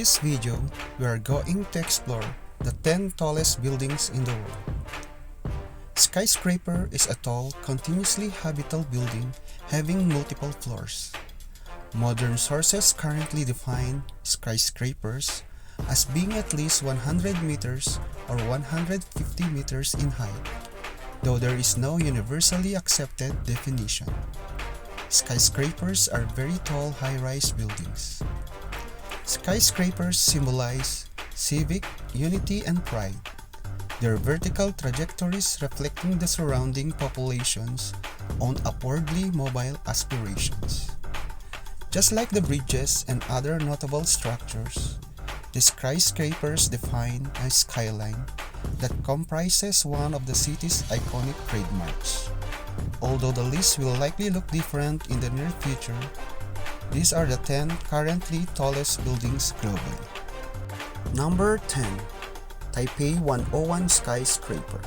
this video, we are going to explore the 10 tallest buildings in the world. Skyscraper is a tall, continuously habitable building having multiple floors. Modern sources currently define skyscrapers as being at least 100 meters or 150 meters in height, though there is no universally accepted definition. Skyscrapers are very tall high-rise buildings. Skyscrapers symbolize civic unity and pride, their vertical trajectories reflecting the surrounding population's own upwardly mobile aspirations. Just like the bridges and other notable structures, the skyscrapers define a skyline that comprises one of the city's iconic trademarks. Although the list will likely look different in the near future, these are the 10 currently tallest buildings globally. Number 10. Taipei 101 Skyscraper.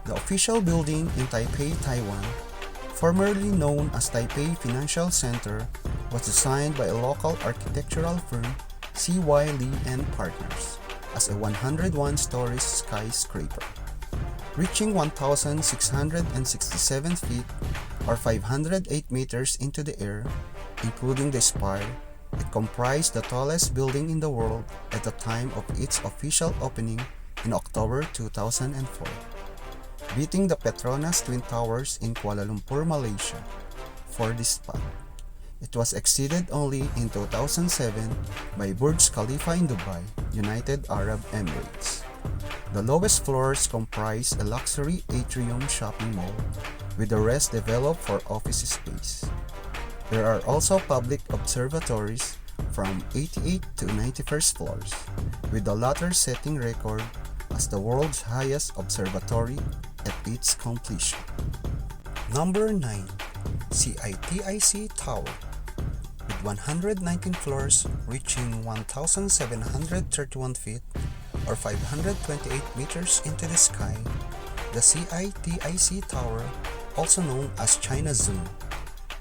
The official building in Taipei, Taiwan, formerly known as Taipei Financial Center, was designed by a local architectural firm, C.Y. Lee and Partners, as a 101-story skyscraper, reaching 1,667 feet or 508 meters into the air, including the spire. It comprised the tallest building in the world at the time of its official opening in October 2004, beating the Petronas Twin Towers in Kuala Lumpur, Malaysia, for this spot. It was exceeded only in 2007 by Burj Khalifa in Dubai, United Arab Emirates. The lowest floors comprise a luxury atrium shopping mall, with the rest developed for office space. There are also public observatories from 88 to 91st floors, with the latter setting record as the world's highest observatory at its completion. Number 9. CITIC Tower. With 119 floors reaching 1,731 feet or 528 meters into the sky, the CITIC Tower, also known as China Zoo,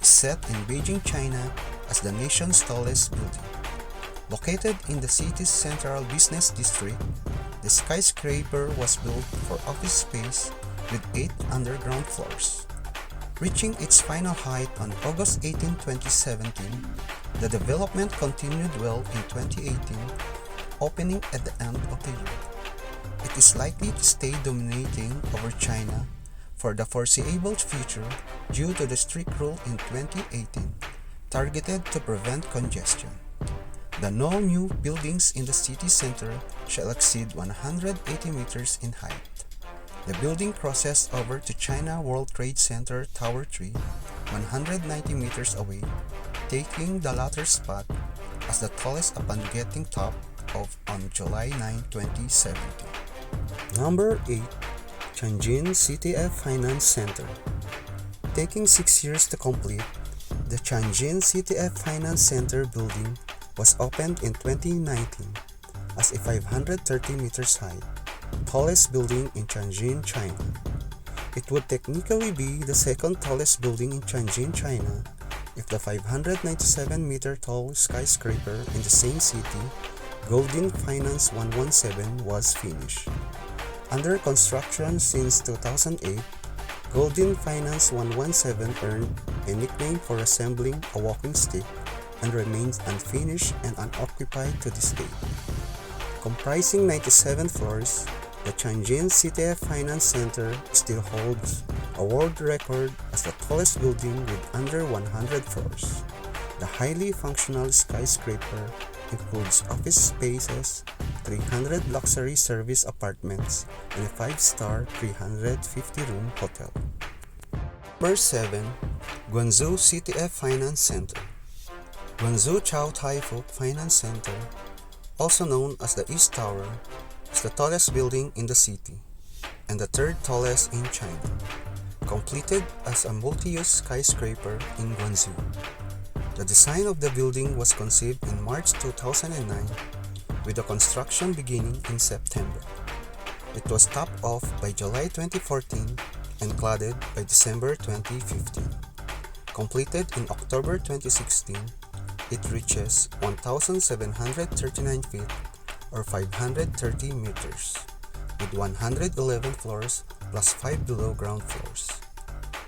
is set in Beijing, China as the nation's tallest building. Located in the city's central business district, the skyscraper was built for office space with 8 underground floors. Reaching its final height on August 18, 2017, the development continued well in 2018, opening at the end of the year. It is likely to stay dominating over China for the foreseeable future due to the strict rule in 2018 targeted to prevent congestion. No new buildings in the city center shall exceed 180 meters in height. The building crosses over to China World Trade Center Tower 3, 190 meters away, taking the latter spot as the tallest upon getting top of on July 9, 2017. Number 8. Tianjin CTF Finance Center. Taking 6 years to complete, the Tianjin CTF Finance Center building was opened in 2019 as a 530 meters high, tallest building in Tianjin, China. It would technically be the second tallest building in Tianjin, China, if the 597-meter tall skyscraper in the same city, Golden Finance 117, was finished. Under construction since 2008, Golden Finance 117 earned a nickname for resembling a walking stick and remains unfinished and unoccupied to this day. Comprising 97 floors, the Tianjin CTF Finance Center still holds a world record as the tallest building with under 100 floors. The highly functional skyscraper includes office spaces, 300 luxury service apartments, and a 5-star 350-room hotel. Number 7. Guangzhou CTF Finance Center. Guangzhou Chow Tai Fook Finance Center, also known as the East Tower, is the tallest building in the city and the third tallest in China, completed as a multi-use skyscraper in Guangzhou. The design of the building was conceived in March 2009, with the construction beginning in September. It was topped off by July 2014 and cladded by December 2015. Completed in October 2016, It reaches 1,739 feet or 530 meters, with 111 floors plus 5 below ground floors,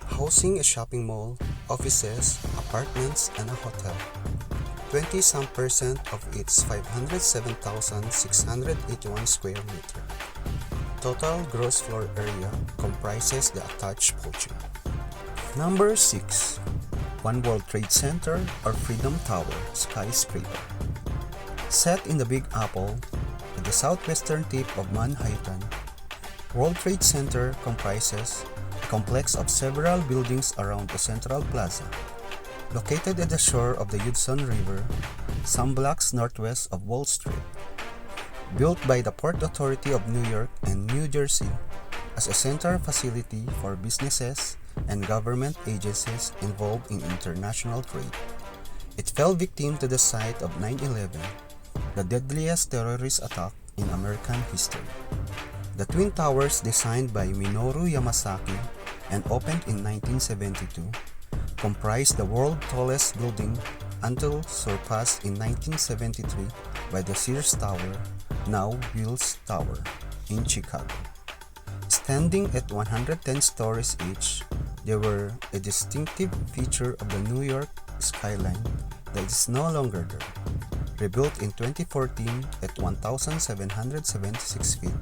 housing a shopping mall, offices, apartments, and a hotel. 20% of its 507,681 square meter. Total gross floor area comprises the attached portion. Number 6. One World Trade Center or Freedom Tower skyscraper. Set in the Big Apple, at the southwestern tip of Manhattan, World Trade Center comprises a complex of several buildings around the Central Plaza. Located at the shore of the Hudson River, some blocks northwest of Wall Street. Built by the Port Authority of New York and New Jersey as a center facility for businesses and government agencies involved in international trade. It fell victim to the site of 9/11, the deadliest terrorist attack in American history. The Twin Towers, designed by Minoru Yamasaki and opened in 1972, comprise the world's tallest building until surpassed in 1973 by the Sears Tower, now Wills Tower, in Chicago. Standing at 110 stories each, they were a distinctive feature of the New York skyline that is no longer there. Rebuilt in 2014 at 1,776 feet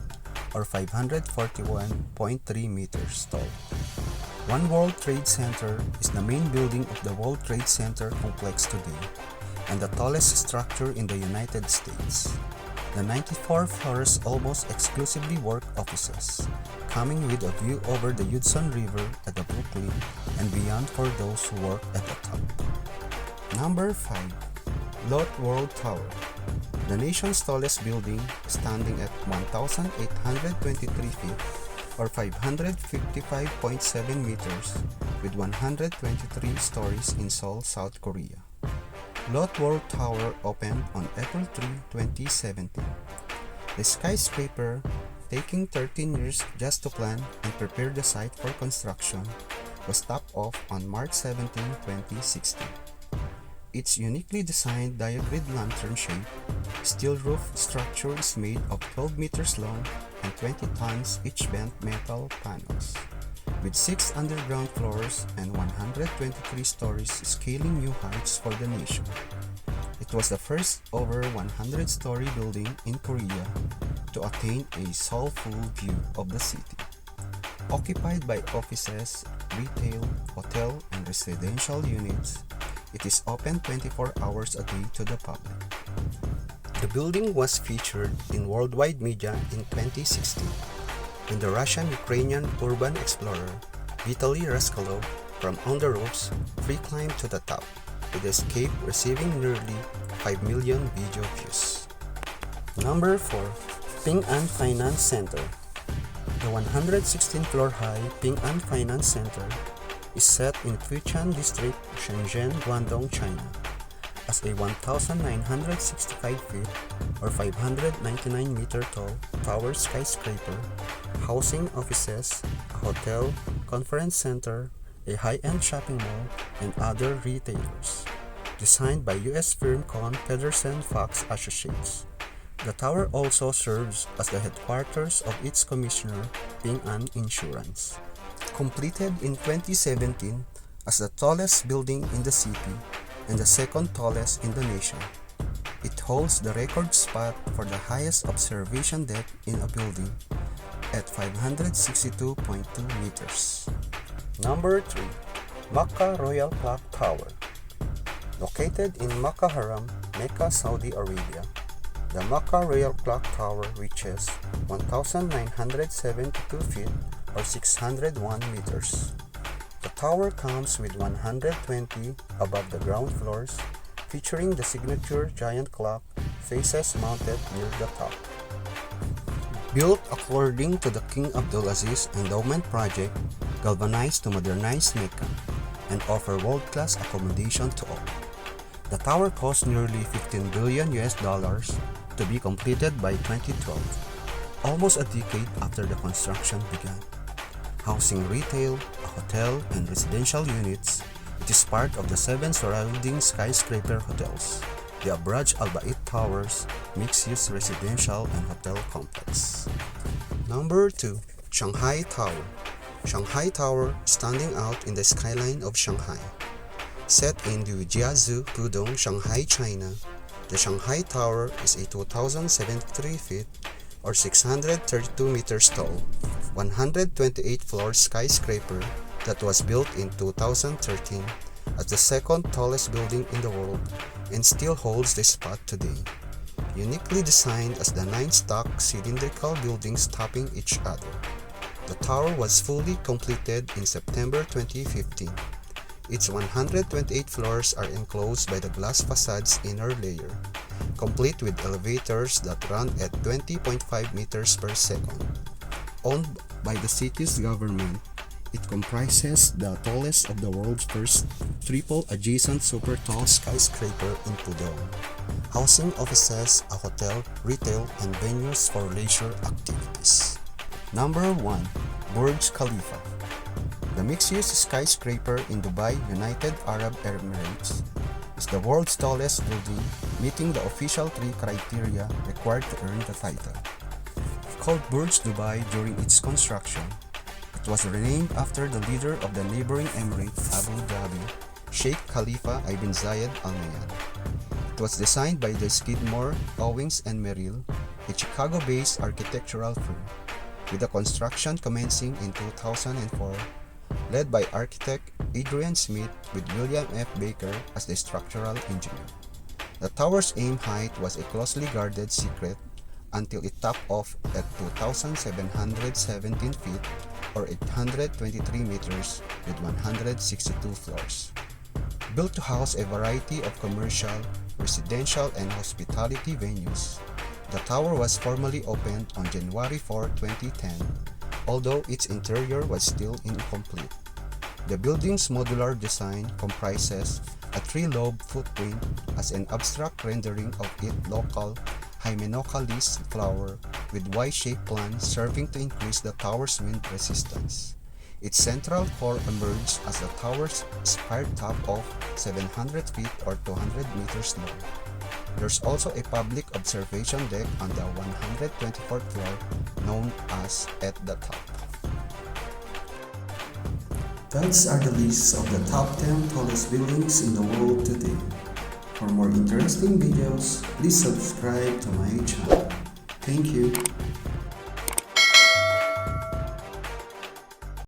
or 541.3 meters tall. One World Trade Center is the main building of the World Trade Center complex today and the tallest structure in the United States. The 94 floors almost exclusively work offices, coming with a view over the Hudson River at the Brooklyn and beyond for those who work at the top. Number 5. Lotte World Tower. The nation's tallest building, standing at 1,823 feet or 555.7 meters with 123 stories in Seoul, South Korea. Lotte World Tower opened on April 3, 2017. The skyscraper, taking 13 years just to plan and prepare the site for construction, was topped off on March 17, 2016. Its uniquely designed diagrid lantern-shaped steel roof structure is made of 12 meters long and 20 tons each bent metal panels, with 6 underground floors and 123 stories, scaling new heights for the nation. It was the first over 100-story building in Korea to attain a soulful view of the city. Occupied by offices, retail, hotel, and residential units, it is open 24 hours a day to the public. The building was featured in worldwide media in 2016 when the Russian-Ukrainian urban explorer Vitaly Raskolov from On the Roofs free climbed to the top, with the escape receiving nearly 5 million video views. Number 4. Ping An Finance Center. The 116-floor high Ping An Finance Center is set in Futian District, Shenzhen, Guangdong, China, as a 1,965 feet or 599 meter tall tower skyscraper, housing offices, a hotel, conference center, a high-end shopping mall, and other retailers. Designed by U.S. firm Kohn Pedersen Fox Associates. The tower also serves as the headquarters of its commissioner, Ping An Insurance. Completed in 2017 as the tallest building in the city and the second tallest in the nation, it holds the record spot for the highest observation deck in a building at 562.2 meters. Number 3. Makkah Royal Clock Tower. Located in Makkah Haram, Mecca, Saudi Arabia, the Makkah Royal Clock Tower reaches 1,972 feet or 601 meters. The tower comes with 120 above the ground floors, featuring the signature giant clock faces mounted near the top. Built according to the King Abdulaziz Endowment Project, galvanized to modernize Mecca and offer world-class accommodation to all. The tower cost nearly $15 billion to be completed by 2012, almost a decade after the construction began. Housing retail, a hotel, and residential units, it is part of the 7 surrounding skyscraper hotels, the Abraj Al Bait Towers, mixed-use residential and hotel complex. Number 2. Shanghai Tower. Shanghai Tower, standing out in the skyline of Shanghai. Set in Dujiazhu, Pudong, Shanghai, China, the Shanghai Tower is a 2,073 feet or 632 meters tall, 128-floor skyscraper that was built in 2013 as the second tallest building in the world and still holds the spot today. Uniquely designed as the 9 stock cylindrical buildings topping each other. The tower was fully completed in September 2015. Its 128 floors are enclosed by the glass facade's inner layer, complete with elevators that run at 20.5 meters per second. Owned by the city's government, it comprises the tallest of the world's first triple adjacent super tall skyscraper in Pudong, housing offices, a hotel, retail, and venues for leisure activities. Number 1. Burj Khalifa. The mixed-use skyscraper in Dubai, United Arab Emirates, is the world's tallest building, meeting the official 3 criteria required to earn the title. Called Burj Dubai during its construction, it was renamed after the leader of the neighboring emirate, Abu Dhabi, Sheikh Khalifa ibn Zayed Al Nahyan. It was designed by the Skidmore, Owings and Merrill, a Chicago-based architectural firm, with the construction commencing in 2004, led by architect Adrian Smith with William F. Baker as the structural engineer. The tower's aim height was a closely guarded secret until it topped off at 2,717 feet or 823 meters with 162 floors. Built to house a variety of commercial, residential, and hospitality venues, the tower was formally opened on January 4, 2010, although its interior was still incomplete. The building's modular design comprises a 3-lobe footprint as an abstract rendering of its local Hymenocallis flower with Y-shaped plan serving to increase the tower's wind resistance. Its central core emerged as the tower's spire top of 700 feet or 200 meters long. There's also a public observation deck on the 124th floor known as At the Top. That are the lists of the top 10 tallest buildings in the world today. For more interesting videos, please subscribe to my channel. Thank you.